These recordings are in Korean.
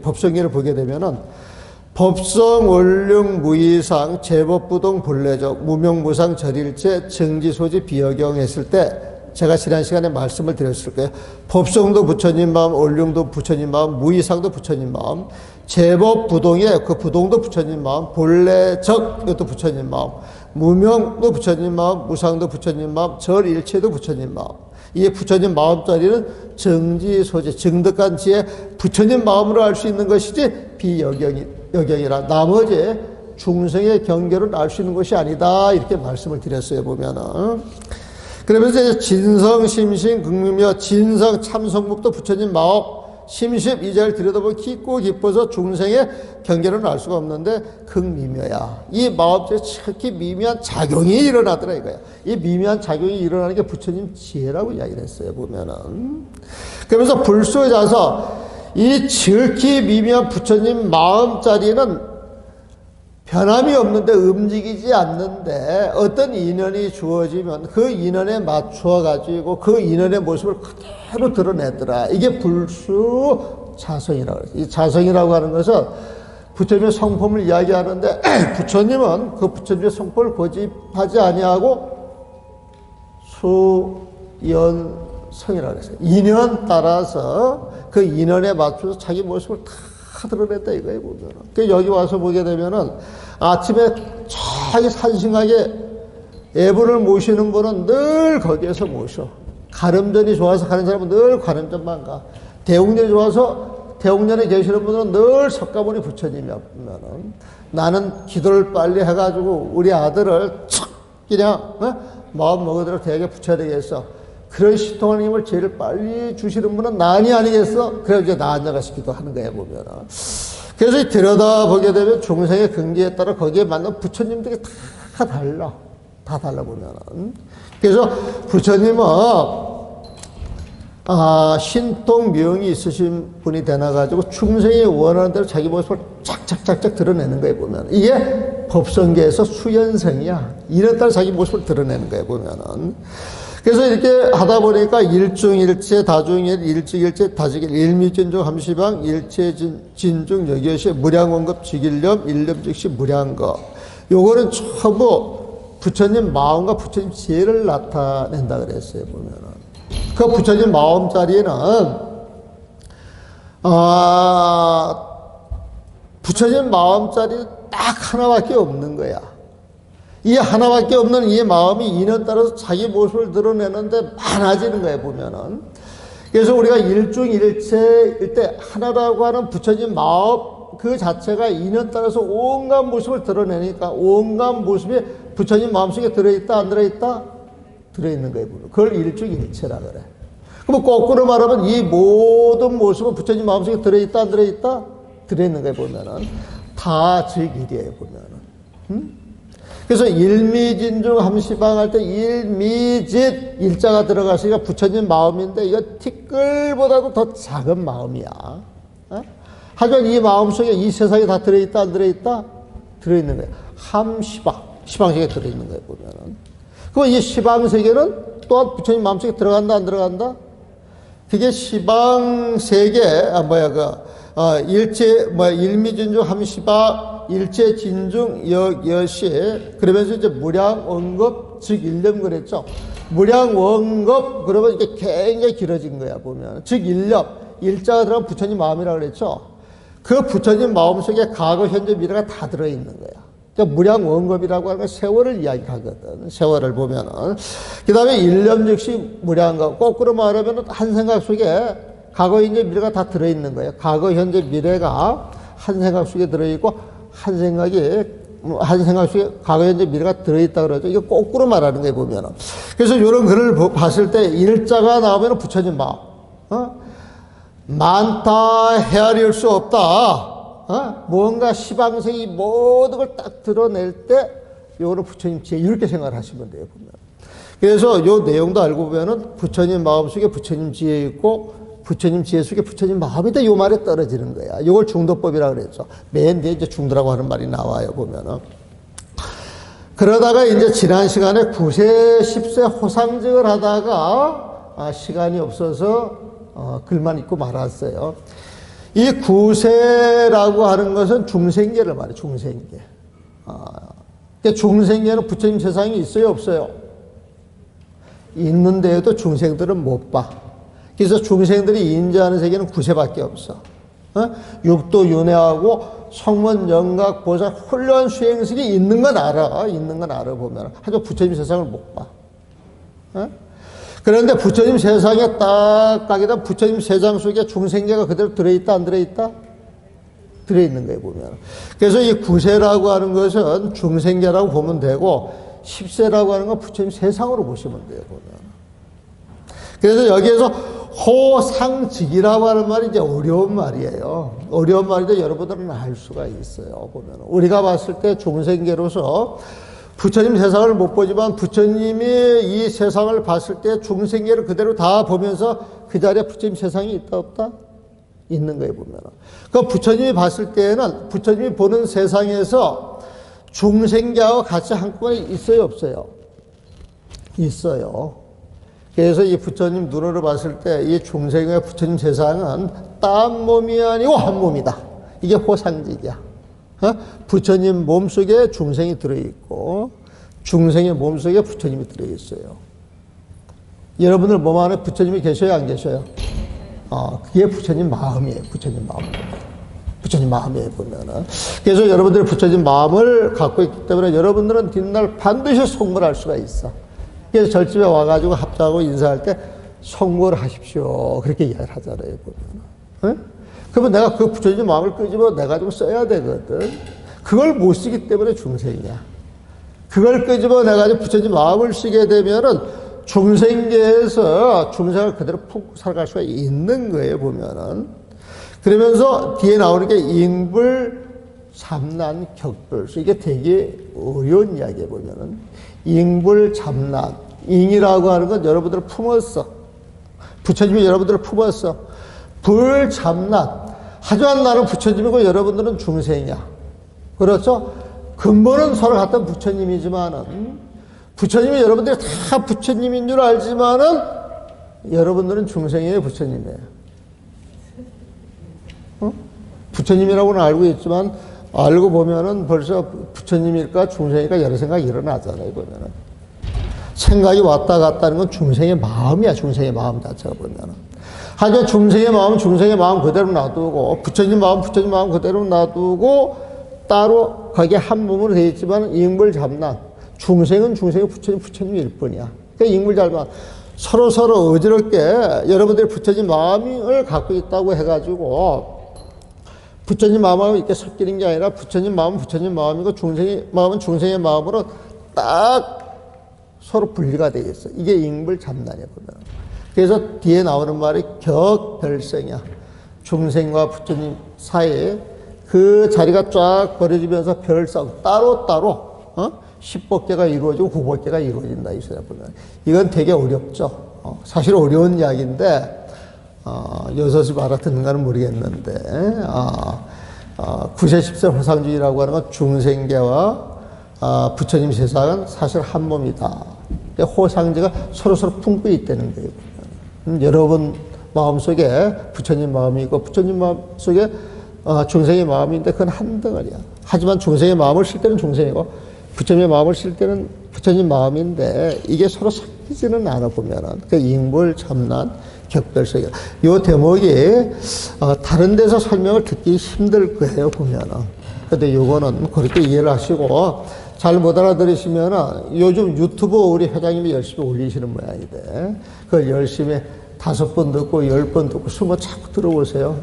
법성계를 보게 되면은 법성, 원륜, 무이상, 제법부동, 본래적, 무명무상, 절일체, 정지소지, 비여경 했을 때 제가 지난 시간에 말씀을 드렸을 거예요. 법성도 부처님 마음, 원륜도 부처님 마음, 무이상도 부처님 마음, 제법부동에 그 부동도 부처님 마음, 본래적 이것도 부처님 마음, 무명도 부처님 마음, 무상도 부처님 마음, 절일체도 부처님 마음. 이게 부처님 마음자리는 정지소지, 정득한 지에 부처님 마음으로 알 수 있는 것이지 비여경이라 나머지 중생의 경계로 알 수 있는 것이 아니다 이렇게 말씀을 드렸어요. 보면은 그러면서 이제 진성, 심심, 극미며 진성, 참성법도 부처님 마음, 심심 이 자리를 들여다보면 깊고 깊어서 중생의 경계로는 알 수가 없는데 극미묘야. 이 마음속에 특히 미묘한 작용이 일어나더라 이거야. 이 미묘한 작용이 일어나는 게 부처님 지혜라고 이야기를 했어요. 보면은 그러면서 불소에 자서 이 지극히 미묘한 부처님 마음자리는 변함이 없는데 움직이지 않는데 어떤 인연이 주어지면 그 인연에 맞추어 가지고 그 인연의 모습을 그대로 드러내더라. 이게 불수자성이라고 해요. 이 자성이라고 하는 것은 부처님의 성품을 이야기하는데 부처님은 그 부처님의 성품을 고집하지 아니하고 수연성이라고 했어요. 인연 따라서 그 인연에 맞춰서 자기 모습을 다 드러냈다 이거예요. 보면은. 여기 와서 보게 되면은 아침에 자기 산신하게 애분을 모시는 분은 늘 거기에서 모셔. 가름전이 좋아서 가는 사람은 늘 가름전만 가. 대웅전이 좋아서 대웅전에 계시는 분들은 늘 석가모니 부처님이야. 보면은 나는 기도를 빨리 해가지고 우리 아들을 촥 그냥 마음 먹으대로 대학에 붙여야 되겠어. 그런 시통하는 힘을 제일 빨리 주시는 분은 난이 아니겠어? 그래서 이제 나 앉아가서 기도하는 거야, 보면은. 그래서 들여다보게 되면 중생의 근기에 따라 거기에 맞는 부처님들이 다 달라. 다 달라, 보면은. 그래서 부처님은, 신통 명이 있으신 분이 되나가지고 중생이 원하는 대로 자기 모습을 쫙쫙쫙쫙 드러내는 거예요, 보면. 이게 법성계에서 수연성이야. 이에 따라 자기 모습을 드러내는 거예요, 보면은. 그래서 이렇게 하다 보니까 일중일체, 다중일, 일직일체, 다직일, 일미진중, 함시방, 일체진중, 여기여시, 무량원급, 직일념, 일념즉시, 무량급. 요거는 전부 부처님 마음과 부처님 지혜를 나타낸다 그랬어요, 보면은. 그 부처님 마음 자리에는, 부처님 마음 자리는 딱 하나밖에 없는 거야. 이 하나밖에 없는 이 마음이 인연 따라서 자기 모습을 드러내는데 많아지는 거예요, 보면은. 그래서 우리가 일중일체일 때 하나라고 하는 부처님 마음 그 자체가 인연 따라서 온갖 모습을 드러내니까 온갖 모습이 부처님 마음속에 들어있다, 안 들어있다? 들어있는 거예요, 보면. 그걸 일중일체라 그래. 그럼 거꾸로 말하면 이 모든 모습은 부처님 마음속에 들어있다, 안 들어있다? 들어있는 거예요, 보면은. 다 즉일이에요, 보면은. 그래서 일미진중 함시방 할 때 일미진 일자가 들어갔으니까 부처님 마음인데 이거 티끌보다도 더 작은 마음이야. 하지만 이 마음속에 이 세상에 다 들어있다 안 들어있다? 들어있는 거야. 함시방 시방세계에 들어있는 거야 보면은. 그럼 이 시방세계는 또한 부처님 마음속에 들어간다 안 들어간다? 그게 시방세계 일미진중 함시방 일체 진중 여시 그러면서 이제 무량원급 즉 일념 그랬죠. 무량원급 그러면 이게 굉장히 길어진 거야 보면. 즉 일념 일자가 들어간 부처님 마음이라고 그랬죠. 그 부처님 마음속에 과거 현재 미래가 다 들어있는 거야. 그러니까 무량원급이라고 하는 건 세월을 이야기하거든. 세월을 보면은. 그 다음에 일념 즉시 무량원급. 거꾸로 말하면 한 생각 속에 과거 현재 미래가 다 들어있는 거예요. 과거 현재 미래가 한 생각 속에 들어있고 한 생각 속에 과거 현재 미래가 들어있다 그러죠. 이거 거꾸로 말하는 거예요, 보면은. 그래서 이런 글을 봤을 때 일자가 나오면 부처님 마음. 많다 헤아릴 수 없다. 뭔가 시방생이 모든 걸 딱 드러낼 때 요거는 부처님 지혜 이렇게 생각을 하시면 돼요, 보면. 그래서 요 내용도 알고 보면은 부처님 마음 속에 부처님 지혜 있고 부처님 지혜 속에 부처님 마음이다 요 말에 떨어지는 거야. 이걸 중도법이라고 그랬죠. 맨 뒤에 이제 중도라고 하는 말이 나와요, 보면은. 그러다가 이제 지난 시간에 9세, 10세 호상증을 하다가 시간이 없어서 글만 읽고 말았어요. 이 구세라고 하는 것은 중생계를 말해요. 중생계. 그러니까 중생계는 부처님 세상이 있어요, 없어요? 있는데도 중생들은 못 봐. 그래서 중생들이 인지하는 세계는 구세밖에 없어. 육도 윤회하고 성문, 영각, 보살, 훌륭한 수행식이 있는 건 알아. 있는 건 알아보면. 하지만 부처님 세상을 못 봐. 그런데 부처님 세상에 딱 가게 되면 부처님 세상 속에 중생계가 그대로 들어있다, 안 들어있다? 들어있는 거예요, 보면. 그래서 이 구세라고 하는 것은 중생계라고 보면 되고, 십세라고 하는 건 부처님 세상으로 보시면 돼요, 보면. 그래서 여기에서 호상직이라고 하는 말이 이제 어려운 말이에요. 어려운 말인데 여러분들은 알 수가 있어요, 보면. 우리가 봤을 때 중생계로서 부처님 세상을 못 보지만 부처님이 이 세상을 봤을 때 중생계를 그대로 다 보면서 그 자리에 부처님 세상이 있다, 없다? 있는 거예요, 보면. 그 부처님이 봤을 때에는 부처님이 보는 세상에서 중생계와 같이 한꺼번에 있어요, 없어요? 있어요. 그래서 이 부처님 눈으로 봤을 때 이 중생의 부처님 세상은 딴 몸이 아니고 한 몸이다. 이게 호상직이야. 부처님 몸속에 중생이 들어있고 중생의 몸속에 부처님이 들어있어요. 여러분들 몸 안에 부처님이 계셔요, 안 계셔요? 그게 부처님 마음이에요. 부처님 마음. 부처님 마음에 보면은. 그래서 여러분들이 부처님 마음을 갖고 있기 때문에 여러분들은 뒷날 반드시 성불할 수가 있어. 그래서 절집에 와가지고 합장하고 인사할 때 성불을 하십시오. 그렇게 이야기를 하잖아요, 보면. 그러면 내가 그 부처님 마음을 끄집어내가지고 써야 되거든. 그걸 못 쓰기 때문에 중생이야. 그걸 끄집어내가지고 부처님 마음을 쓰게 되면은 중생계에서 중생을 그대로 푹 살아갈 수가 있는 거예요, 보면은. 그러면서 뒤에 나오는 게 잉불, 잠난, 격불. 이게 되게 어려운 이야기에 보면은. 잉불, 잠난. 잉이라고 하는 건 여러분들을 품었어. 부처님이 여러분들을 품었어. 불, 잠난. 하지만 나는 부처님이고 여러분들은 중생이야. 그렇죠? 근본은 서로 같은 부처님이지만은, 부처님이 여러분들이 다 부처님인 줄 알지만은, 여러분들은 중생이에요, 부처님이에요. 부처님이라고는 알고 있지만, 알고 보면은 벌써 부처님일까 중생일까 여러 생각이 일어나잖아요, 보면은. 생각이 왔다 갔다 하는 건 중생의 마음이야, 중생의 마음 자체가 보면은. 하지만 중생의 마음은 중생의 마음 그대로 놔두고, 부처님 마음 그대로 놔두고, 따로 거기에 한 몸으로 되어 있지만, 잉불잡난. 중생은 중생의 부처님일 뿐이야. 그러니까 잉불잡난. 서로 어지럽게 여러분들이 부처님 마음을 갖고 있다고 해가지고, 부처님 마음하고 이렇게 섞이는 게 아니라 부처님 마음은 부처님 마음이고 중생의 마음은 중생의 마음으로 딱 서로 분리가 되어 있어. 이게 잉불잡난이야, 보면. 그래서 뒤에 나오는 말이 격별성이야. 중생과 부처님 사이에 그 자리가 쫙 벌어지면서 별성, 따로따로, 십법계가 이루어지고 구법계가 이루어진다, 이 소리야, 보면. 이건 되게 어렵죠. 사실 어려운 이야기인데, 여섯이 알아듣는가는 모르겠는데, 구세 십세 호상주의라고 하는 건 중생계와 부처님 세상은 사실 한 몸이다. 호상제가 서로 품고 있다는 거예요. 여러분 마음속에 부처님 마음이고 부처님 마음속에 중생의 마음인데 그건 한 덩어리야. 하지만 중생의 마음을 실 때는 중생이고 부처님의 마음을 실 때는 부처님 마음인데 이게 서로 섞이지는 않아 보면은 그 잉불 참난 격별성이야. 이 대목이 다른 데서 설명을 듣기 힘들 거예요, 보면은. 근데 요거는 그렇게 이해를 하시고 잘 못 알아들으시면은 요즘 유튜브 우리 회장님이 열심히 올리시는 모양인데 그걸 열심히 5번 듣고 10번 듣고 20번 자꾸 들어보세요.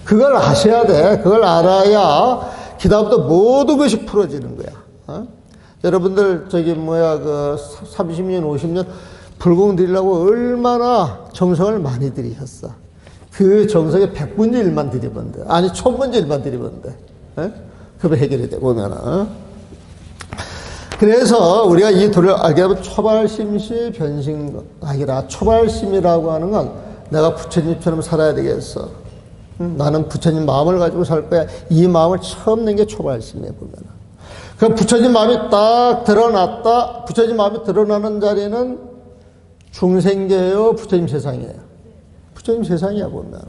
그걸 아셔야 돼. 그걸 알아야 그다음부터 모든 것이 풀어지는 거야. 여러분들 그 30년 50년 불공 드리려고 얼마나 정성을 많이 들이셨어. 그 정성에 100분의 1만 드리면 돼. 아니 1000분의 1만 드리면 돼. 그러면 해결이 돼 보면은. 그래서 우리가 이 도를 알게 되면 초발심시 변신학이라. 초발심이라고 하는 건 내가 부처님처럼 살아야 되겠어. 나는 부처님 마음을 가지고 살 거야. 이 마음을 처음 낸 게 초발심이에요, 보면은. 그 부처님 마음이 딱 드러났다. 부처님 마음이 드러나는 자리는 중생계예요, 부처님 세상이에요. 부처님 세상이야, 보면.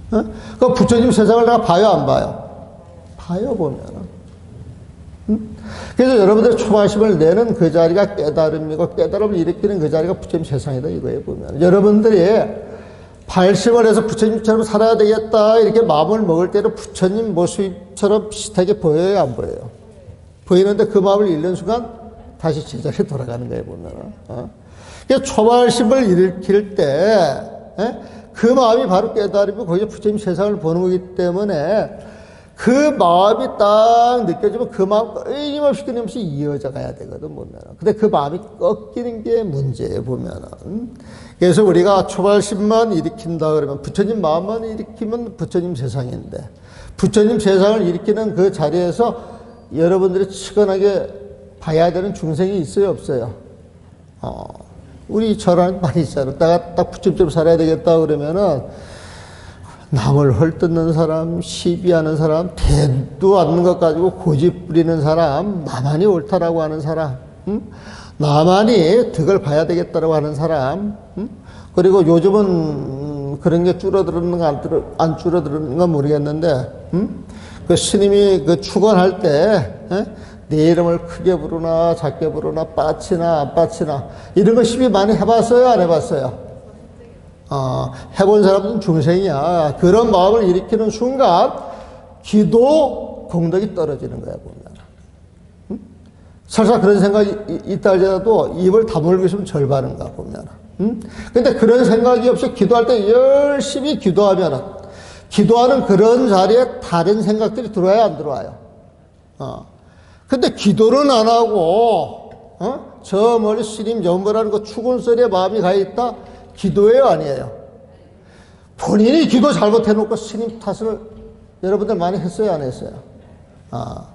그 부처님 세상을 내가 봐요, 안 봐요? 봐요, 보면은. 그래서 여러분들 초발심을 내는 그 자리가 깨달음이고, 깨달음을 일으키는 그 자리가 부처님 세상이다, 이거예요, 보면. 여러분들이 발심을 해서 부처님처럼 살아야 되겠다, 이렇게 마음을 먹을 때는 부처님 모습처럼 비슷하게 보여요, 안 보여요? 보이는데 그 마음을 잃는 순간 다시 제자리에 돌아가는 거예요, 보면. 그래서 초발심을 일으킬 때, 그 마음이 바로 깨달음이고, 거기서 부처님 세상을 보는 거기 때문에, 그 마음이 딱 느껴지면 그 마음 끊임없이 이어져 가야 되거든, 보면. 근데 그 마음이 꺾이는 게 문제예요, 보면. 그래서 우리가 초발심만 일으킨다 그러면, 부처님 마음만 일으키면 부처님 세상인데, 부처님 세상을 일으키는 그 자리에서 여러분들이 측은하게 봐야 되는 중생이 있어요, 없어요? 우리 절안 많이 있잖아. 내가 딱 부처님처럼 살아야 되겠다 그러면은, 남을 헐뜯는 사람, 시비하는 사람, 대도 않는 것 가지고 고집 부리는 사람, 나만이 옳다라고 하는 사람, 나만이 덕을 봐야 되겠다라고 하는 사람, 그리고 요즘은 그런 게 줄어드는가 안 줄어드는가 모르겠는데, 그 스님이 그 축원할 때, 내 이름을 크게 부르나 작게 부르나 빠치나 안 빠치나 이런 거 시비 많이 해봤어요, 안 해봤어요? 해본 사람은 중생이야. 그런 마음을 일으키는 순간 기도 공덕이 떨어지는 거야, 보면. 설사 그런 생각이 있다 할지라도 입을 다물고 있으면 절반인가, 보면. 근데 그런 생각이 없이 기도할 때 열심히 기도하면은, 기도하는 그런 자리에 다른 생각들이 들어와요, 안 들어와요? 근데 기도는 안 하고, 저 멀리 스님 전보라는 그 축원 소리에 마음이 가 있다? 기도예요, 아니에요? 본인이 기도 잘못해놓고 스님 탓을 여러분들 많이 했어요, 안 했어요?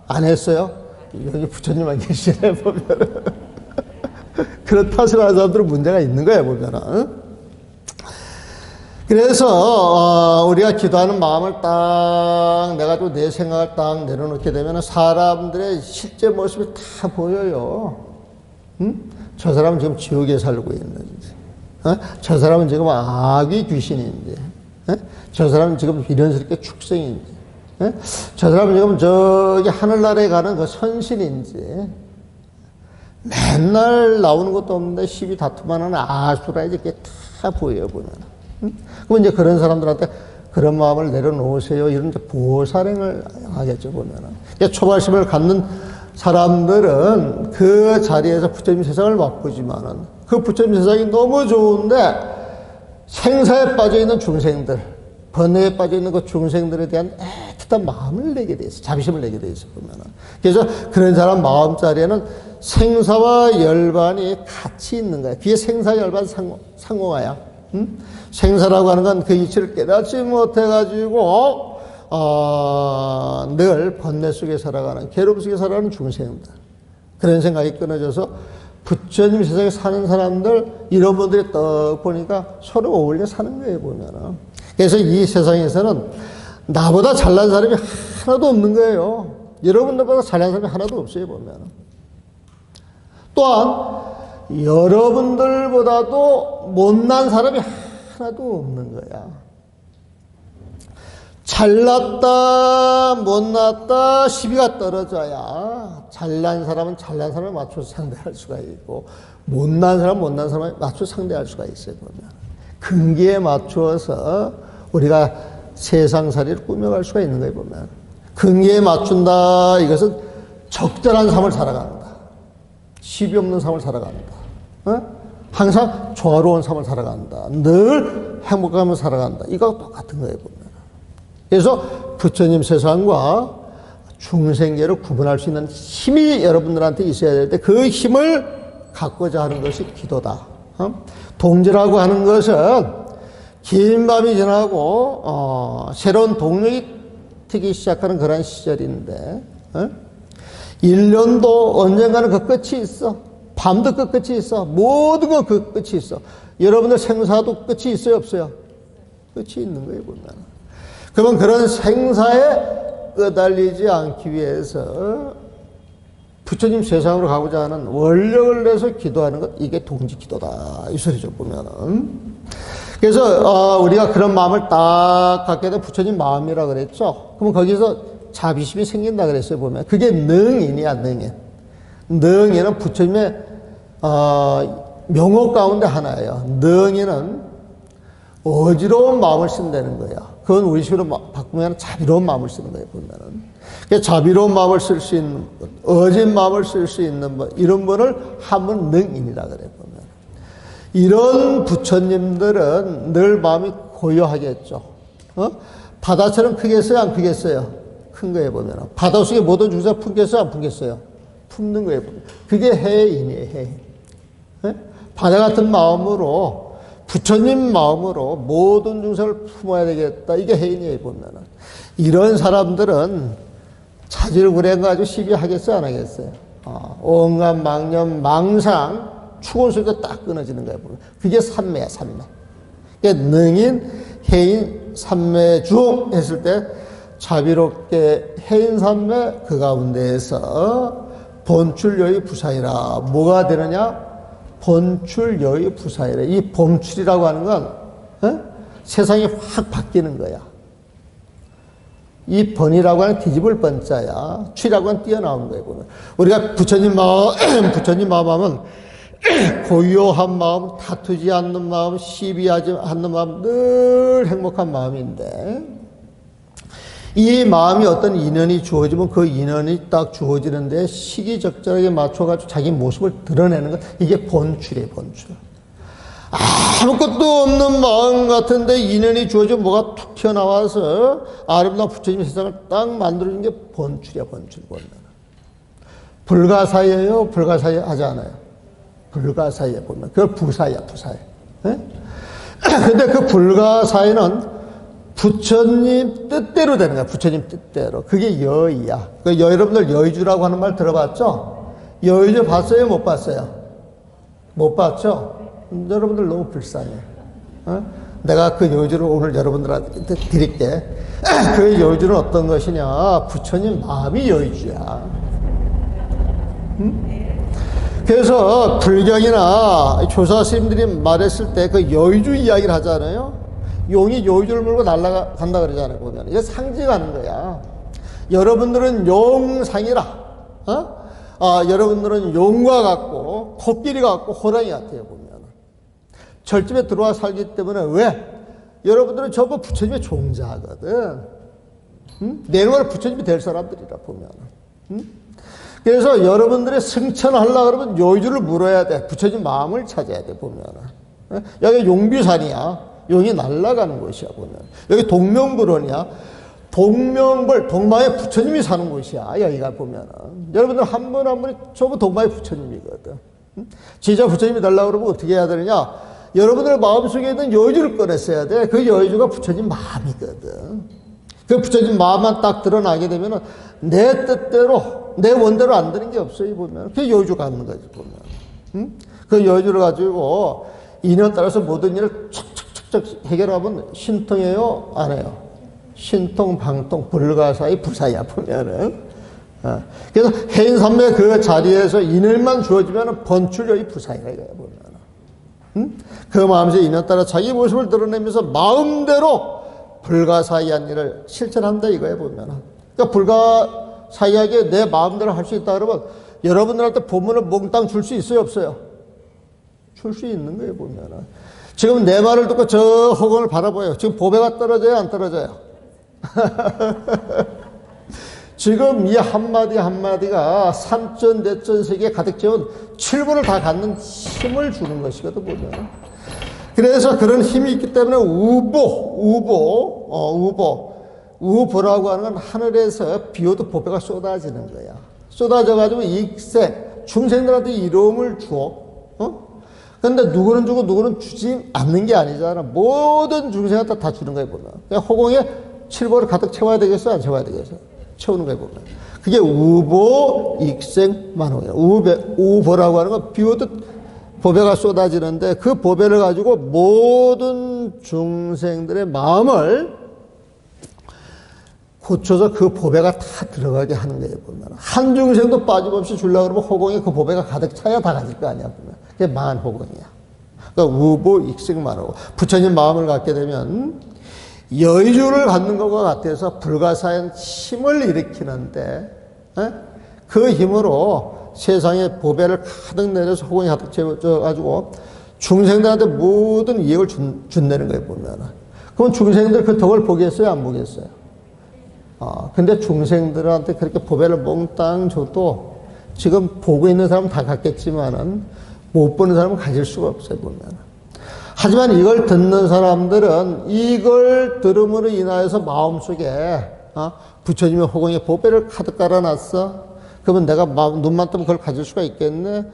안 했어요? 여기 부처님만 계시네, 보면은. 그런 탓을 하는 사람들은 문제가 있는 거예요, 보면은. 그래서, 우리가 기도하는 마음을 딱 내가지고 내 생각을 딱 내려놓게 되면 사람들의 실제 모습이 다 보여요. 저 사람은 지금 지옥에 살고 있는지. 저 사람은 지금 악의 귀신인지, 저 사람은 지금 미련스럽게 축생인지, 저 사람은 지금 저기 하늘나라에 가는 그 선신인지, 맨날 나오는 것도 없는데 시비 다툼만 하는 아수라 이렇게 다 보여요, 보면. 그럼 이제 그런 사람들한테 그런 마음을 내려놓으세요. 이런 이제 보살행을 하겠죠, 보면은. 그러니까 초발심을 갖는 사람들은 그 자리에서 부처님 세상을 맛보지만은 그 부처님 세상이 너무 좋은데 생사에 빠져있는 중생들, 번뇌에 빠져있는 그 중생들에 대한 애틋한 마음을 내게 돼 있어. 자비심을 내게 돼 있어, 보면은. 그래서 그런 사람 마음자리에는 생사와 열반이 같이 있는 거야. 그게 생사, 열반, 상호화야. 생사라고 하는 건 그 이치를 깨닫지 못해가지고, 늘 번뇌 속에 살아가는, 괴로움 속에 살아가는 중생들. 그런 생각이 끊어져서 부처님 세상에 사는 사람들, 이런 분들이 떡 보니까 서로 어울려 사는 거예요, 보면은. 그래서 이 세상에서는 나보다 잘난 사람이 하나도 없는 거예요. 여러분들보다 잘난 사람이 하나도 없어요, 보면은. 또한, 여러분들보다도 못난 사람이 하나도 없는 거야. 잘났다, 못났다, 시비가 떨어져야 잘난 사람은 잘난 사람을 맞춰서 상대할 수가 있고, 못난 사람은 못난 사람을 맞춰서 상대할 수가 있어요, 보면. 근기에 맞추어서 우리가 세상살이를 꾸며갈 수가 있는 거예요, 보면. 근기에 맞춘다, 이것은 적절한 삶을 살아간다. 시비 없는 삶을 살아간다. 항상 조화로운 삶을 살아간다. 늘 행복하면서 살아간다. 이거 똑같은 거예요, 보면. 그래서 부처님 세상과 중생계를 구분할 수 있는 힘이 여러분들한테 있어야 될 때 그 힘을 갖고자 하는 것이 기도다. 동지라고 하는 것은 긴 밤이 지나고 새로운 동력이 트기 시작하는 그런 시절인데 1년도 언젠가는 그 끝이 있어. 밤도 그 끝이 있어. 모든 건 그 끝이 있어. 여러분들 생사도 끝이 있어요, 없어요? 끝이 있는 거예요, 보면. 그러면 그런 생사에 끄달리지 않기 위해서 부처님 세상으로 가고자 하는 원력을 내서 기도하는 것, 이게 동지기도다. 이 소리죠, 보면은. 그래서 우리가 그런 마음을 딱 갖게 된 부처님 마음이라 그랬죠. 그러면 거기서 자비심이 생긴다 그랬어요. 보면 그게 능인이야. 능인은 부처님의 명호 가운데 하나예요. 능인은 어지러운 마음을 쓴다는 거야. 그건 우리 식으로 바꾸면 자비로운 마음을 쓰는 거예요. 보면은 자비로운 마음을 쓸 수 있는 분, 어진 마음을 쓸 수 있는 분, 이런 분을 하면 능인이라 그래. 보면 이런 부처님들은 늘 마음이 고요하겠죠. 바다처럼 크겠어요, 안 크겠어요? 큰 거에 보면 바다 속에 모든 중생을 품겠어요, 안 품겠어요? 품는 거에 보면 그게 해인이에요. 해인. 바다 같은 마음으로, 부처님 마음으로 모든 중생을 품어야 되겠다. 이게 해인이에요. 보면은 이런 사람들은 자질 구레 가지고 시비하겠어요, 안 하겠어요? 온갖 망념, 망상, 추원 속에서 딱 끊어지는 거예요. 보면 그게 삼매야, 삼매. 그러니까 능인, 해인, 삼매중 했을 때 자비롭게 해인 삼매 그 가운데에서 본출여의 부사이라. 뭐가 되느냐? 본출여의 부사이라. 이 본출이라고 하는 건 세상이 확 바뀌는 거야. 이 번이라고 하는 뒤집을 번자야. 출이라고 하는 뛰어나온 거예요. 보면 우리가 부처님 마음 하면 고요한 마음, 다투지 않는 마음, 시비하지 않는 마음, 늘 행복한 마음인데 이 마음이 어떤 인연이 주어지면 그 인연이 딱 주어지는데 시기적절하게 맞춰가지고 자기 모습을 드러내는 것, 이게 본출이에요. 본출. 아무것도 없는 마음 같은데 인연이 주어지면 뭐가 툭 튀어나와서 아름다운 부처님의 세상을 딱 만들어준 게 본출이야. 본출. 불가사예요? 불가사예 하지 않아요? 불가사예 보면 그걸 부사야. 부사예. 근데 그 불가사예는 부처님 뜻대로 되는 거야. 부처님 뜻대로. 그게 여의야. 여러분들 여의주라고 하는 말 들어봤죠? 여의주 봤어요? 못 봤어요? 못 봤죠? 여러분들 너무 불쌍해. 내가 그 여의주를 오늘 여러분들한테 드릴게. 그 여의주는 어떤 것이냐? 부처님 마음이 여의주야. 그래서 불경이나 조사 스님들이 말했을 때 그 여의주 이야기를 하잖아요. 용이 여의주를 물고 날아간다 그러잖아요. 보면 이게 상징하는 거야. 여러분들은 용상이라. 여러분들은 용과 같고 코끼리 같고 호랑이 같아요. 보면 절집에 들어와 살기 때문에 왜? 여러분들은 전부 부처님의 종자거든. 내놓을 부처님이 될 사람들이라 보면. 그래서 여러분들의 승천하려고 그러면 여의주를 물어야 돼. 부처님 마음을 찾아야 돼. 보면 여기 용비산이야. 용이 날아가는 곳이야. 보면 여기 동명불원이야. 동명불, 동마에 부처님이 사는 곳이야. 여기가 보면 여러분들 한 분 한 분이 전부 동마에 부처님이거든. 진짜 부처님이 달라고 그러면 어떻게 해야 되느냐? 여러분들 마음속에 있는 여의주를 꺼냈어야 돼. 그 여의주가 부처님 마음이거든. 그 부처님 마음만 딱 드러나게 되면 내 뜻대로, 내 원대로 안 되는 게 없어요. 보면 그게 여의주 갖는 거지. 보면 그 여의주를 가지고 인연 따라서 모든 일을 척척척척 해결하면 신통해요? 안 해요? 신통, 방통, 불가사의 부사야. 보면은 그래서 해인삼매 그 자리에서 인연만 주어지면 번출여의 부사이라 이거야. 보면 그 마음에서 인연 따라 자기 모습을 드러내면서 마음대로 불가사의한 일을 실천한다 이거야. 보면 그러니까 불가사의하게 내 마음대로 할 수 있다 그러면 여러분들한테 본문을 몽땅 줄 수 있어요? 없어요? 줄 수 있는 거예요. 보면 지금 내 말을 듣고 저 허공을 바라봐요. 지금 보배가 떨어져요? 안 떨어져요? 지금 이 한마디 한마디가 삼전 대전 세계에 가득 채운 칠부를 다 갖는 힘을 주는 것이거든. 보면 그래서 그런 힘이 있기 때문에 우보라고 하는 건 하늘에서 비오도 보배가 쏟아지는 거야. 쏟아져가지고 익생 중생들한테 이로움을 주어. 근데 누구는 주고 누구는 주지 않는 게 아니잖아. 모든 중생한테 다 주는 거야. 보면 그러니까 호공에 칠보를 가득 채워야 되겠어? 안 채워야 되겠어? 채우는 거야. 보면 그게 우보 익생 만호야. 우보라고 하는 건 비오듯 보배가 쏟아지는데 그 보배를 가지고 모든 중생들의 마음을 고쳐서 그 보배가 다 들어가게 하는 거예요. 보면 한 중생도 빠짐없이 주려고 그러면 호공에 그 보배가 가득 차야 다 가질 거 아니야. 보면 그게 만호공이야. 그러니까 우보익승만하고 부처님 마음을 갖게 되면 여유를 갖는 것과 같아서 불가사한 힘을 일으키는데 그 힘으로 세상에 보배를 가득 내려서 호공이 가득 채워가지고 중생들한테 모든 이익을 준다는 거예요, 보면은. 그럼 중생들 그 덕을 보겠어요, 안 보겠어요? 근데 중생들한테 그렇게 보배를 몽땅 줘도 지금 보고 있는 사람은 다 갖겠지만은 못 보는 사람은 가질 수가 없어요, 보면은. 하지만 이걸 듣는 사람들은 이걸 들음으로 인하여서 마음속에 부처님의 호공에 보배를 가득 깔아놨어. 그러면 내가 눈만 뜨면 그걸 가질 수가 있겠네.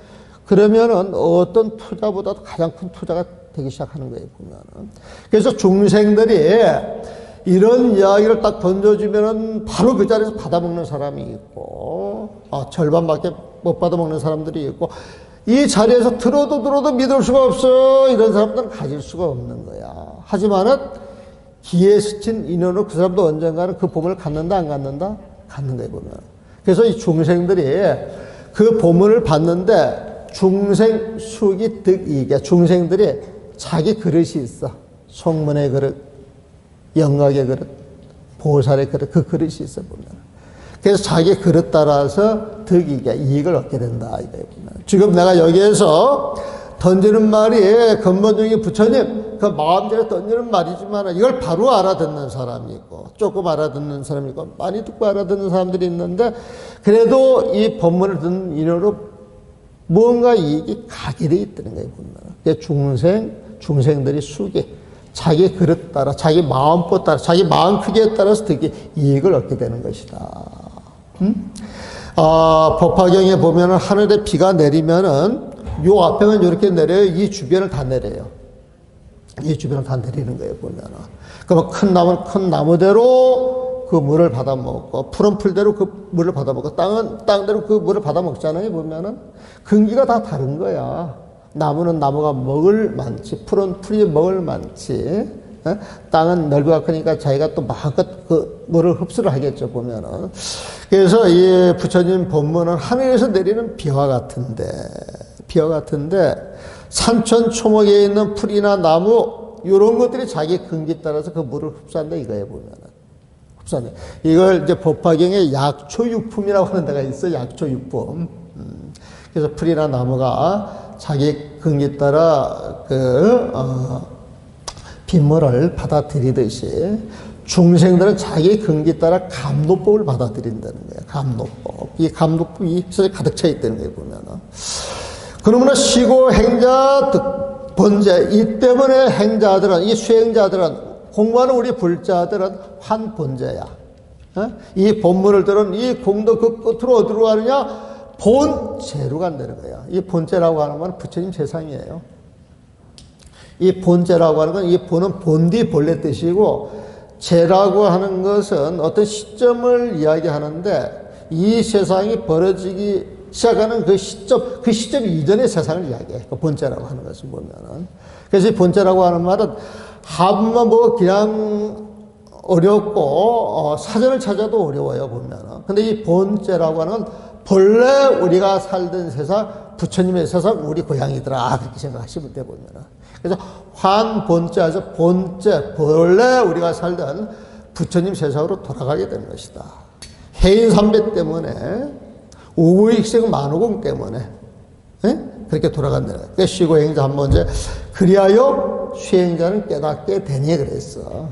그러면은 어떤 투자보다도 가장 큰 투자가 되기 시작하는 거예요, 보면은. 그래서 중생들이 이런 이야기를 딱 던져주면은 바로 그 자리에서 받아먹는 사람이 있고, 절반밖에 못 받아먹는 사람들이 있고, 이 자리에서 들어도 믿을 수가 없어. 이런 사람들은 가질 수가 없는 거야. 하지만은 기에 스친 인연으로 그 사람도 언젠가는 그 보물을 갖는다, 안 갖는다? 갖는 거예요, 보면. 그래서 이 중생들이 그 보물을 받는데 중생수기 득이게 중생들이 자기 그릇이 있어. 송문의 그릇, 영각의 그릇, 보살의 그릇, 그 그릇이 있어, 보면. 그래서 자기 그릇 따라서 득이게 이익을 얻게 된다, 이거예요, 보면. 지금 내가 여기에서 던지는 말이 근본적인 부처님, 그 마음대로 던지는 말이지만 이걸 바로 알아듣는 사람이 있고, 조금 알아듣는 사람이 있고, 많이 듣고 알아듣는 사람들이 있는데, 그래도 이 법문을 듣는 인연으로 무언가 이익이 가게 돼 있다는 거예요, 보면. 중생들이 수기, 자기 그릇 따라, 자기 마음법 따라, 자기 마음 크기에 따라서 되게 이익을 얻게 되는 것이다. 법화경에 보면은 하늘에 비가 내리면은 요 앞에만 이렇게 내려요. 이 주변을 다 내려요. 이 주변을 다 내리는 거예요, 보면은. 그러면 큰 나무는 큰 나무대로 그 물을 받아먹고, 푸른 풀대로 그 물을 받아먹고, 땅은 땅대로 그 물을 받아먹잖아요, 보면은. 근기가 다 다른 거야. 나무는 나무가 먹을 많지, 풀은 풀이 먹을 많지, 땅은 넓이가 크니까 자기가 또 마음껏 그 물을 흡수를 하겠죠, 보면은. 그래서 이 부처님 법문은 하늘에서 내리는 비와 같은데, 산천 초목에 있는 풀이나 나무, 이런 것들이 자기 근기 따라서 그 물을 흡수한다, 이거예요, 보면은. 흡수한다. 이걸 이제 법화경에 약초육품이라고 하는 데가 있어요, 약초육품. 그래서 풀이나 나무가 자기 근기 따라 빗물을 받아들이듯이 중생들은 자기 근기 따라 감노법을 받아들인다는 거예요. 감노법. 이 감노법이 가득 차 있다는 거예요, 보면은. 그러므로 시고 행자 번제, 이 때문에 행자들은, 이 수행자들은, 공부하는 우리 불자들은 환번제야. 이 본문을 들은 이 공도 그 끝으로 어디로 가느냐? 본제로 간다는 거야. 이 본제라고 하는 건 부처님 세상이에요. 이 본제라고 하는 건, 이 본은 본디 본래 뜻이고, 제라고 하는 것은 어떤 시점을 이야기하는데, 이 세상이 벌어지기 시작하는 그 시점 이전의 세상을 이야기해. 그 본제라고 하는 것을 보면은. 그래서 이 본제라고 하는 말은, 한번 뭐 그냥 어렵고, 사전을 찾아도 어려워요, 보면은. 근데 이 본제라고 하는 건, 본래 우리가 살던 세상, 부처님의 세상, 우리 고향이더라. 그렇게 생각하시면 돼, 보면은. 그래서 환본제에서 본제, 본래 우리가 살던 부처님 세상으로 돌아가게 되는 것이다. 해인삼배 때문에, 우구익생 만오공 때문에, 그렇게 돌아간다는 거야. 그러니까 시고행자 한번제, 그리하여 수행자는 깨닫게 되니 그랬어.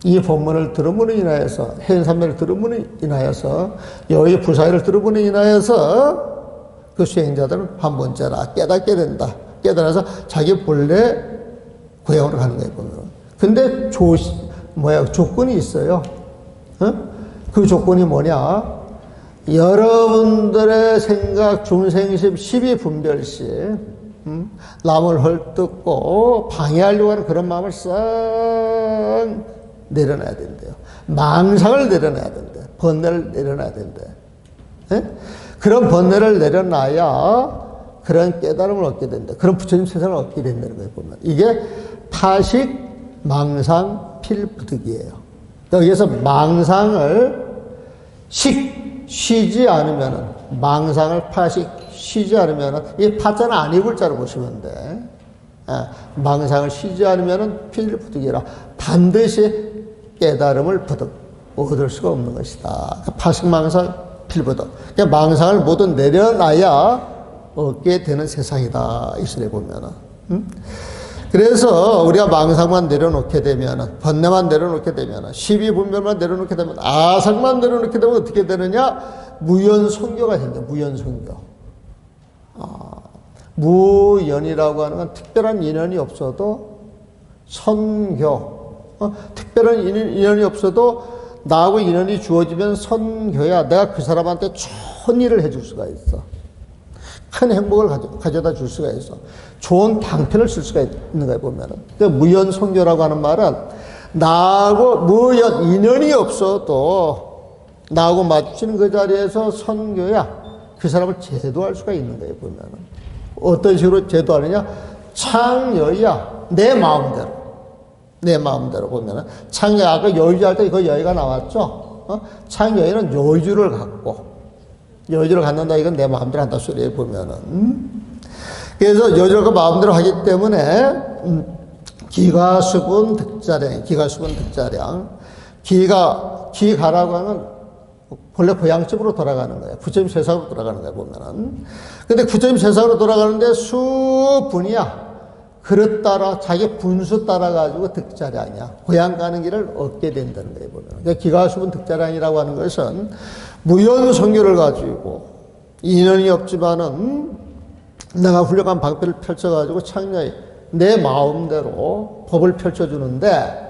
이 법문을 들음으로 인하여서, 해인삼매를 들음으로 인하여서, 여의 불사의를 들음으로 인하여서 그 수행자들은 한번째라 깨닫게 된다. 깨달아서 자기 본래 고향으로 가는 거예요, 보면. 근데 조건이 있어요. 그 조건이 뭐냐? 여러분들의 생각, 중생심, 시비분별시, 남을 헐뜯고 방해하려고 하는 그런 마음을 싹 내려놔야 된대요. 망상을 내려놔야 된대. 번뇌를 내려놔야 된대. 그런 번뇌를 내려놔야 그런 깨달음을 얻게 된다. 그런 부처님 세상을 얻게 된다는 거예요, 보면. 이게 파식, 망상, 필부득이에요. 여기서 망상을 쉬지 않으면은, 망상을 파식, 쉬지 않으면은, 이 파자는 아니굴자로 보시면 돼. 망상을 쉬지 않으면 필부득이라. 반드시 깨달음을 부득 얻을 수가 없는 것이다. 파식망상 필부득. 그러니까 망상을 모두 내려놔야 얻게 되는 세상이다. 이 소리 보면은. 그래서 우리가 망상만 내려놓게 되면은, 번뇌만 내려놓게 되면은, 시비분별만 내려놓게 되면, 아상만 내려놓게 되면 어떻게 되느냐? 무연성교가 생겨. 무연성교. 무연이라고 하는 건 특별한 인연이 없어도 선교. 특별한 인연이 없어도 나하고 인연이 주어지면 선교야. 내가 그 사람한테 좋은 일을 해줄 수가 있어. 큰 행복을 가져다 줄 수가 있어. 좋은 방편을 쓸 수가 있는 거에 보면은. 그러니까 무연성교라고 하는 말은 나하고 무연, 인연이 없어도 나하고 마주치는 그 자리에서 선교야. 그 사람을 제도할 수가 있는 거에 보면은. 어떤 식으로 제도하느냐? 창여야. 내 마음대로. 내 마음대로 보면은. 창여, 아까 여의주할 때 그 여의가 나왔죠? 창여에는 여의주를 갖고. 여의주를 갖는다, 이건 내 마음대로 한다 소리에 보면은. 그래서 여의주를 마음대로 하기 때문에, 기가수분 득자량, 기가수분 득자량. 기가라고 하는 본래 고향집으로 돌아가는 거예요. 부처님 세상으로 돌아가는 거예요, 보면은. 근데 부처님 세상으로 돌아가는데 수분이야. 그릇 따라, 자기 분수 따라가지고 득자량이야. 고향 가는 길을 얻게 된다는 거예요, 보면. 그러니까 기가수분 득자량이라고 하는 것은 무연성교를 가지고 인연이 없지만은 내가 훌륭한 방편을 펼쳐가지고 창녀히 내 마음대로 법을 펼쳐주는데,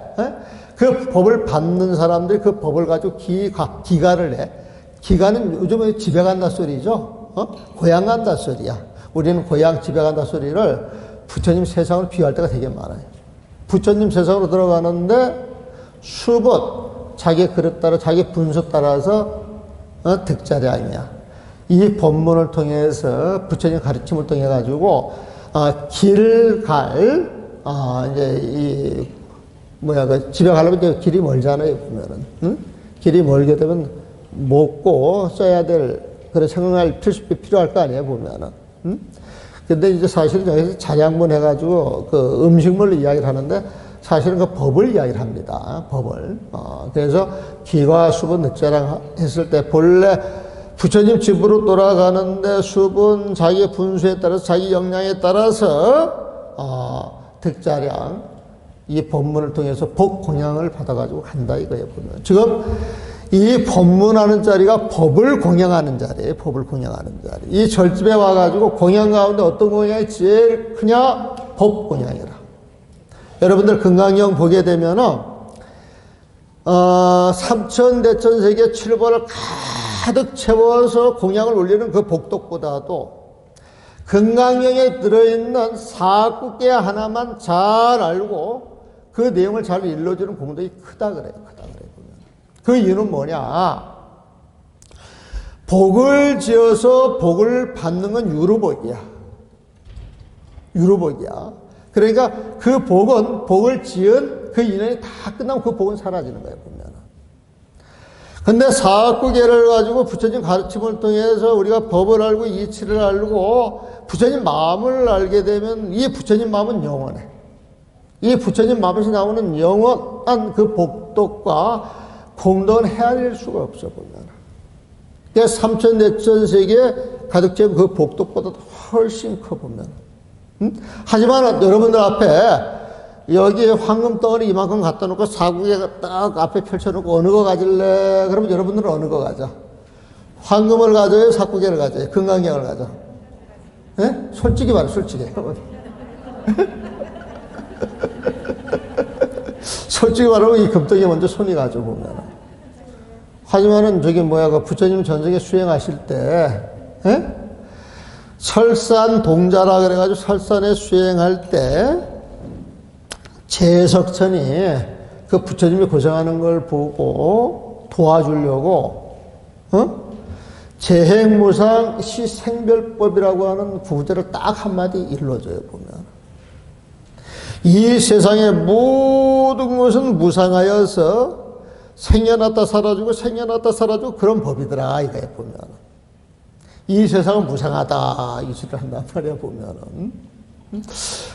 그 법을 받는 사람들이 그 법을 가지고 기가를 해. 기가는 요즘에 집에 간다 소리죠. 고향 간다 소리야. 우리는 고향 집에 간다 소리를 부처님 세상으로 비유할 때가 되게 많아요. 부처님 세상으로 들어가는데 수분, 자기 그릇 따라, 자기 분수 따라서 득자량이야. 이 법문을 통해서 부처님 가르침을 통해 가지고 길을 갈 이제 그 집에 가려면 이제 길이 멀잖아요, 보면은. 응? 길이 멀게 되면 먹고 써야 될 그런 생활 필수비 필요할 거 아니에요, 보면은. 응? 근데 이제 사실은 여기서 자량분 해가지고 그 음식물로 이야기를 하는데 사실은 그 법을 이야기를 합니다. 법을. 그래서 기가 수분 득자량 했을 때 본래 부처님 집으로 돌아가는데 수분, 자기 분수에 따라서, 자기 역량에 따라서, 득자량, 이 법문을 통해서 복 공양을 받아가지고 간다 이거예요, 보면. 지금 이 법문하는 자리가 법을 공양하는 자리예요, 법을 공양하는 자리. 이 절집에 와가지고 공양 가운데 어떤 공양이 제일 크냐? 법 공양이라. 여러분들 금강경 보게 되면은, 삼천대천세계 7번을 가득 채워서 공양을 올리는 그 복덕보다도 금강경에 들어있는 사구계 하나만 잘 알고 그 내용을 잘 일러주는 공덕이 크다 그래요. 크다 그래요. 그 이유는 뭐냐? 복을 지어서 복을 받는 건 유루복이야. 유루복이야. 그러니까 그 복은, 복을 지은 그 인연이 다 끝나면 그 복은 사라지는 거예요, 보면. 근데 사구계를 가지고 부처님 가르침을 통해서 우리가 법을 알고 이치를 알고 부처님 마음을 알게 되면 이 부처님 마음은 영원해. 이 부처님 마음에서 나오는 영원한 그 복덕과 공덕은 헤아릴 수가 없어, 보면. 그래서 삼천대천세계 가득 채운 그 복덕보다 훨씬 커, 보면. 하지만 여러분들 앞에 여기 황금 덩어리 이만큼 갖다 놓고 사구계가 딱 앞에 펼쳐놓고 어느 거 가질래? 그러면 여러분들은 어느 거 가져? 황금을 가져요? 사구계를 가져요? 금강경을 가져? 예? 솔직히 말해, 솔직히. 솔직히 말하면 이 금덩이 먼저 손이 가죠, 보면. 하지만은 그 부처님 전생에 수행하실 때, 예? 설산 동자라 그래가지고 설산에 수행할 때, 재석천이 그 부처님이 고생하는 걸 보고 도와주려고, 재행무상 시생별법이라고 하는 구절을 딱 한마디 일러줘요, 보면. 이 세상의 모든 것은 무상하여서 생겨났다 사라지고 생겨났다 사라지고 그런 법이더라, 이거에 보면. 이 세상은 무상하다, 이 소리를 한단 말이야, 보면은.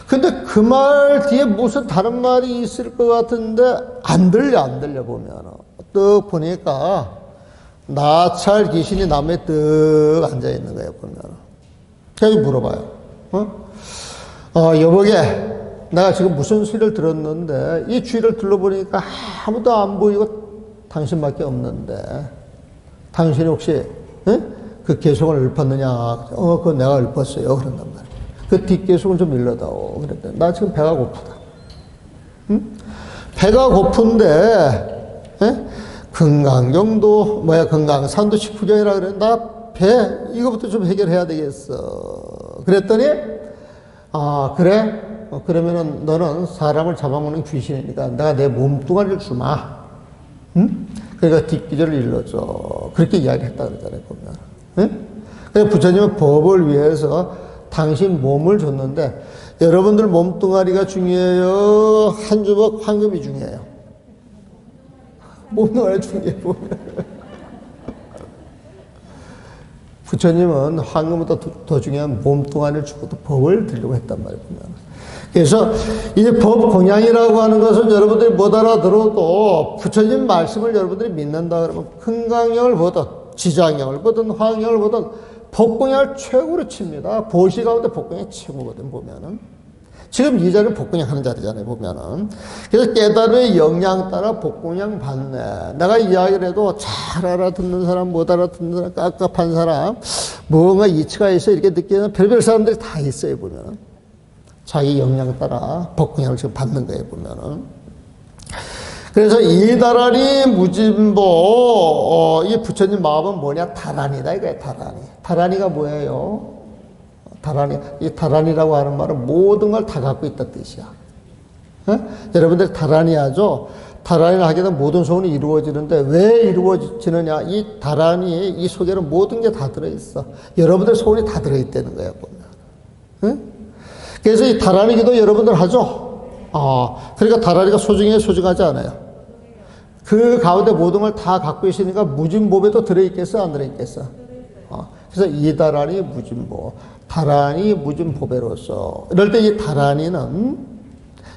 근데 그 말 뒤에 무슨 다른 말이 있을 것 같은데 안 들려 보면. 떡 보니까 나찰 귀신이 나무에 떡 앉아있는 거예요, 보면. 그래서 물어봐요. 여보게, 내가 지금 무슨 소리를 들었는데, 이 주위를 둘러보니까 아무도 안 보이고 당신밖에 없는데, 당신이 혹시, 그 개송을 읊었느냐? 그건 내가 읊었어요. 그런단 말이에요. 그 뒷개송을 좀 일러다오. 그랬더니, 나 지금 배가 고프다. 배가 고픈데, 금강산도 식후경이라 그래. 나 배, 이거부터 좀 해결해야 되겠어. 그랬더니, 그래? 그러면은 너는 사람을 잡아먹는 귀신이니까 내가 내 몸뚱아리를 주마. 그러니까 뒷기절을 일러줘. 그렇게 이야기했다 그러잖아요, 보면. 그래서 부처님은 법을 위해서 당신 몸을 줬는데, 여러분들 몸뚱아리가 중요해요? 한 주먹 황금이 중요해요? 몸뚱아리 중요해, 보면. 부처님은 황금보다 더 중요한 몸뚱아리를 주고도 법을 드리려고 했단 말이에요, 보면. 그래서 이 법 공양이라고 하는 것은 여러분들이 못 알아들어도 부처님 말씀을 여러분들이 믿는다 그러면 금강경을 보든 지장경을 보든 화경을 보든 법 공양을 최고로 칩니다. 보시 가운데 법 공양이 최고거든, 보면은. 지금 이 자리는 법 공양 하는 자리잖아요, 보면은. 그래서 깨달음의 역량 따라 법 공양 받네. 내가 이야기를 해도 잘 알아듣는 사람, 못 알아듣는 사람, 깝깝한 사람, 뭔가 이치가 있어 이렇게 느끼는 별별 사람들이 다 있어요, 보면은. 자기 역량 따라 법 공양을 지금 받는 거예요, 보면은. 그래서 이다라리 무진보, 이 부처님 마음은 뭐냐? 다란이다, 이거예요, 다란이. 다란이가 뭐예요? 이 다란이라고 하는 말은 모든 걸 다 갖고 있다 뜻이야. 여러분들 다란이 하죠? 다란이를 하게 되면 모든 소원이 이루어지는데 왜 이루어지느냐? 이 다란이, 이 속에는 모든 게 다 들어있어. 여러분들 소원이 다 들어있다는 거야, 보면. 그래서 이 다란이 기도 여러분들 하죠? 그러니까 다란이가 소중해, 소중하지 않아요? 그 가운데 모든 걸 다 갖고 있으니까 무진법에도 들어있겠어, 안 들어있겠어? 그래서 이다란이 무진보, 다란이 무진보배로서. 이럴 때 이 다란이는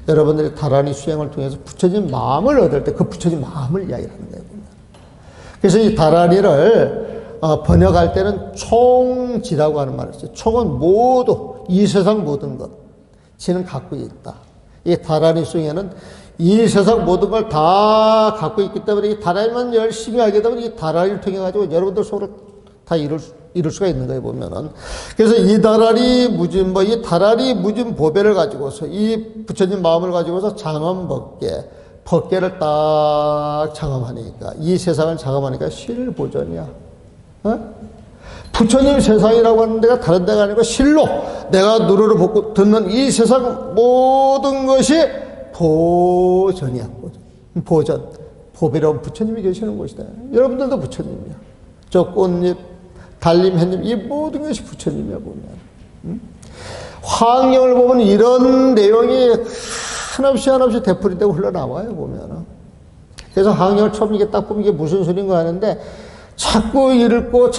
여러분들이 다란이 수행을 통해서 부처님 마음을 얻을 때 그 부처님 마음을 이야기하는 거예요. 그래서 이 다란이를 번역할 때는 총지라고 하는 말을 써요. 총은 모두, 이 세상 모든 것, 지는 갖고 있다. 이 다란이 수행에는 이 세상 모든 걸 다 갖고 있기 때문에 이 다란이만 열심히 하게 되면 이 다란이를 통해 가지고 여러분들 소를 다 이룰 수가 있는 거예요, 보면은. 그래서 이 다란이 무진보, 이 다란이 무진보배를 가지고서 이 부처님 마음을 가지고서 법계를 딱 장엄하니까, 이 세상을 장엄하니까 실보전이야. 부처님 세상이라고 하는 데가 다른 데가 아니고 실로 내가 누르르 보고 듣는 이 세상 모든 것이 보전이야, 보전. 보배로운 부처님이 계시는 곳이다. 여러분들도 부처님이야. 저 꽃잎, 달림, 햇잎, 이 모든 것이 부처님이야, 보면. 화경을 보면 이런 내용이 한없이 되풀이되고 흘러나와요, 보면. 그래서 화경을 처음 이게 딱 보면 이게 무슨 소린가 하는데, 자꾸 읽고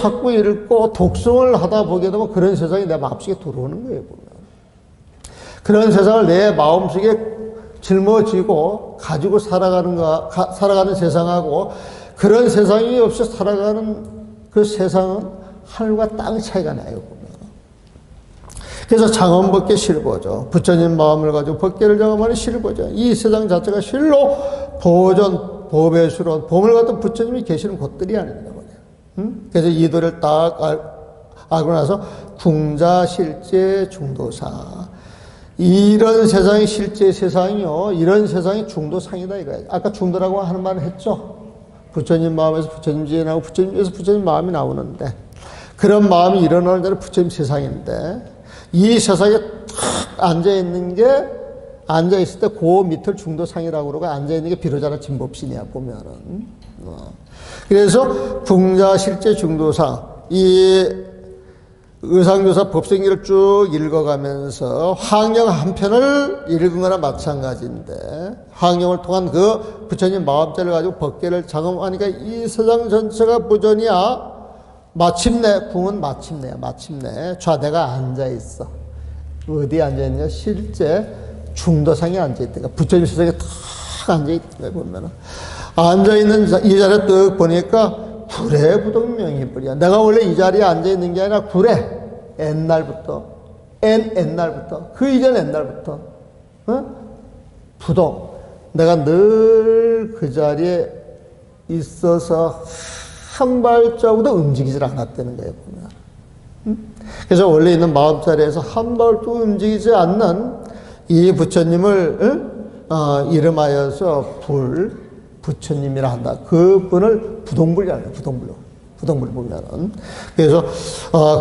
독성을 하다 보게 되면 그런 세상이 내 마음속에 들어오는 거예요, 보면. 그런 세상을 내 마음속에 짊어지고 가지고 살아가는 세상하고 그런 세상이 없이 살아가는 그 세상은 하늘과 땅 차이가 나요, 보면. 그래서 장엄법계 실보죠. 부처님 마음을 가지고 법계를 장엄하는 실보죠. 이 세상 자체가 실로 보전, 보배수론, 보물 같은 부처님이 계시는 곳들이 아닙니다. 그래서 이 도를 딱 알고 나서 궁자, 실제, 중도사. 이런 세상이 실제 세상이요. 이런 세상이 중도상이다 이거예요. 아까 중도라고 하는 말을 했죠. 부처님 마음에서 부처님 지혜 나오고 부처님에서 부처님 마음이 나오는데 그런 마음이 일어나는 데는 부처님 세상인데 이 세상에 탁 앉아있는 게 앉아있을 때 그 밑을 중도상이라고 그러고 앉아있는 게 비로자나 진법신이야 보면은. 그래서 궁자, 실제, 중도상 이 의상조사 법생기를 쭉 읽어가면서 화경 한 편을 읽은 거나 마찬가지인데 화경을 통한 그 부처님 마음자를 가지고 법계를 장엄하니까 이 세상 전체가 보전이야. 마침내 궁은 마침내 좌대가 앉아있어. 어디에 앉아있느냐? 실제 중도상에 앉아있다가 부처님 세상에 탁 앉아있다가 보면은 앉아있는 이 자리에 딱 보니까 구례 부동명이불이야. 내가 원래 이 자리에 앉아있는 게 아니라 구례. 옛날부터. 옛날부터. 그 이전 옛날부터. 부동. 내가 늘 그 자리에 있어서 한 발자국도 움직이질 않았다는 거예요, 보면. 그래서 원래 있는 마음자리에서 한 발도 움직이지 않는 이 부처님을 이름하여서 부처님이라 한다. 그분을 부동불이라는 거예요, 부동불 보면은. 그래서,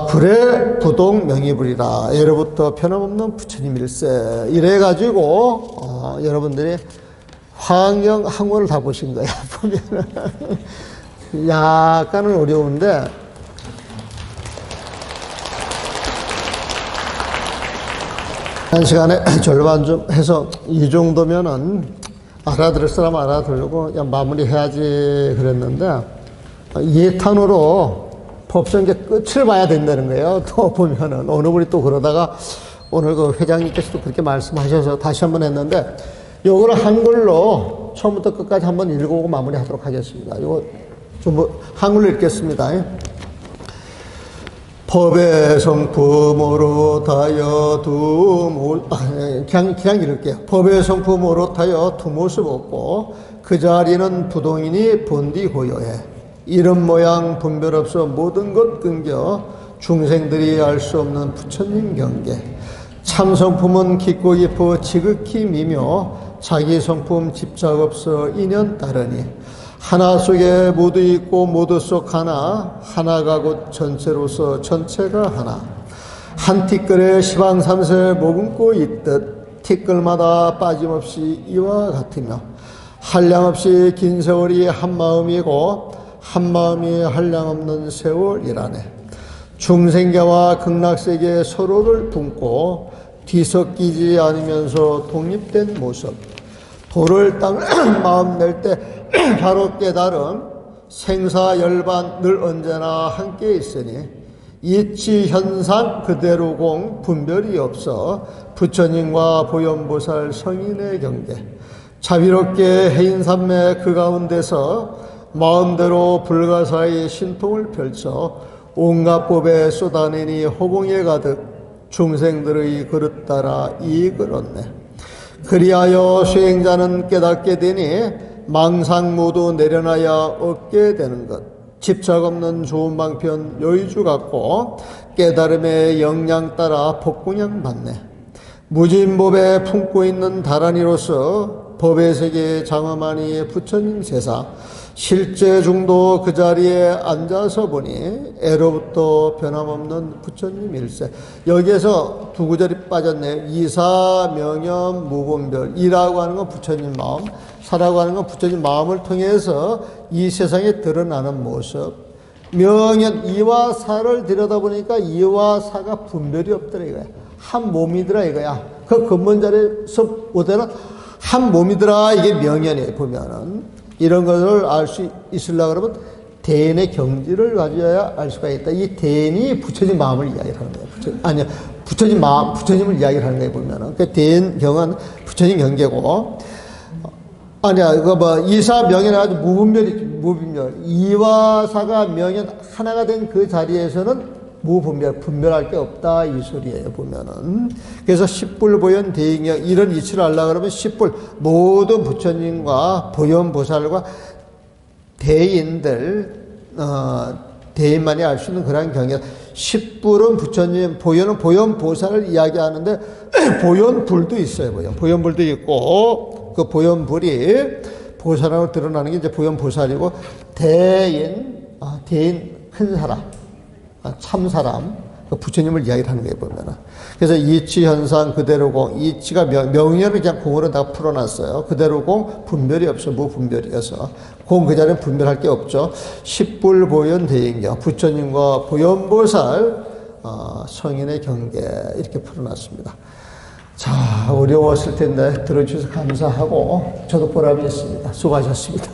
구례 부동 명의불이라. 예로부터 변함없는 부처님일세. 이래가지고, 여러분들이 화경 항원을 다 보신 거야, 보면은. 약간은 어려운데, 한 시간에 절반 좀 해서 이 정도면은 알아들을 사람 알아들고 그냥 마무리해야지 그랬는데, 2탄으로 법성계 끝을 봐야 된다는 거예요. 또 보면은 어느 분이 또 그러다가 오늘 그 회장님께서도 그렇게 말씀하셔서 다시 한번 했는데, 요거를 한글로 처음부터 끝까지 한번 읽어보고 마무리하도록 하겠습니다. 요거 좀 한글로 읽겠습니다. 법의 성품으로 타여 그냥 읽을게요. 법의 성품으로 타여 두 모습 없고 그 자리는 부동이니 본디 고요해. 이름 모양 분별 없어 모든 것 끊겨 중생들이 알 수 없는 부처님 경계. 참 성품은 깊고 깊어 지극히 미묘 자기 성품 집착 없어 인연 따르니 하나 속에 모두 있고 모두 속 하나가 곧 전체로서 전체가 하나. 한 티끌에 시방삼세 머금고 있듯 티끌마다 빠짐없이 이와 같으며 한량없이 긴 세월이 한 마음이고 한 마음이 한량없는 세월이라네. 중생계와 극락세계 서로를 품고 뒤섞이지 않으면서 독립된 모습. 도를 땅 마음 낼 때 바로 깨달음 생사열반 늘 언제나 함께 있으니 이치 현상 그대로 공 분별이 없어 부처님과 보현보살 성인의 경계. 자비롭게 해인삼매 그 가운데서 마음대로 불가사의 신통을 펼쳐 온갖 법에 쏟아내니 호봉에 가득 중생들의 그릇 따라 이익을 얻네. 그리하여 수행자는 깨닫게 되니 망상 모두 내려놔야 얻게 되는 것. 집착 없는 좋은 방편 여의주 같고 깨달음의 영양 따라 복궁양 받네. 무진법에 품고 있는 다란이로서 법의 세계에 장엄하니 부처님 세상. 실제 중도 그 자리에 앉아서 보니 애로부터 변함없는 부처님 일세. 여기에서 두 구절이 빠졌네요. 이사, 명염, 무분별. 이라고 하는 건 부처님 마음, 사라고 하는 건 부처님 마음을 통해서 이 세상에 드러나는 모습. 명연, 이와 사를 들여다보니까 이와 사가 분별이 없더라 이거야. 한 몸이더라 이거야. 그 근본자리에서 보다는 한 몸이더라. 이게 명연이에요, 보면은. 이런 것을 알 수 있으려고 그러면 대인의 경지를 가져야 알 수가 있다. 이 대인이 부처님 마음을 이야기하는 거예요. 부처님 마음, 부처님을 이야기하는 거예요, 보면은. 그 대인 경은 부처님 경계고. 이사 명연 아주 무분별. 이와 사가 명연 하나가 된 그 자리에서는 분별할 게 없다 이 소리예요, 보면은. 그래서 십불보현 대인경 이런 이치를 알려고 그러면 십불 모든 부처님과 보현보살과 대인들 대인만이 알 수 있는 그런 경계. 십불은 부처님, 보현은 보현보살을 이야기하는데 보현불도 있어요, 보현불도 있고 그 보현불이 보살하고 드러나는 게 이제 보현보살이고 대인 큰 사람. 참 사람, 부처님을 이야기하는 거예요, 보면은. 그래서 이치 현상 그대로공, 이치가 명연을 그냥 공으로 다 풀어놨어요. 그대로공, 분별이 없어, 무분별이어서. 공 그 자리는 분별할 게 없죠. 십불보현 대인경, 부처님과 보현보살, 성인의 경계, 이렇게 풀어놨습니다. 자, 어려웠을 텐데, 들어주셔서 감사하고, 저도 보람이 있습니다. 수고하셨습니다.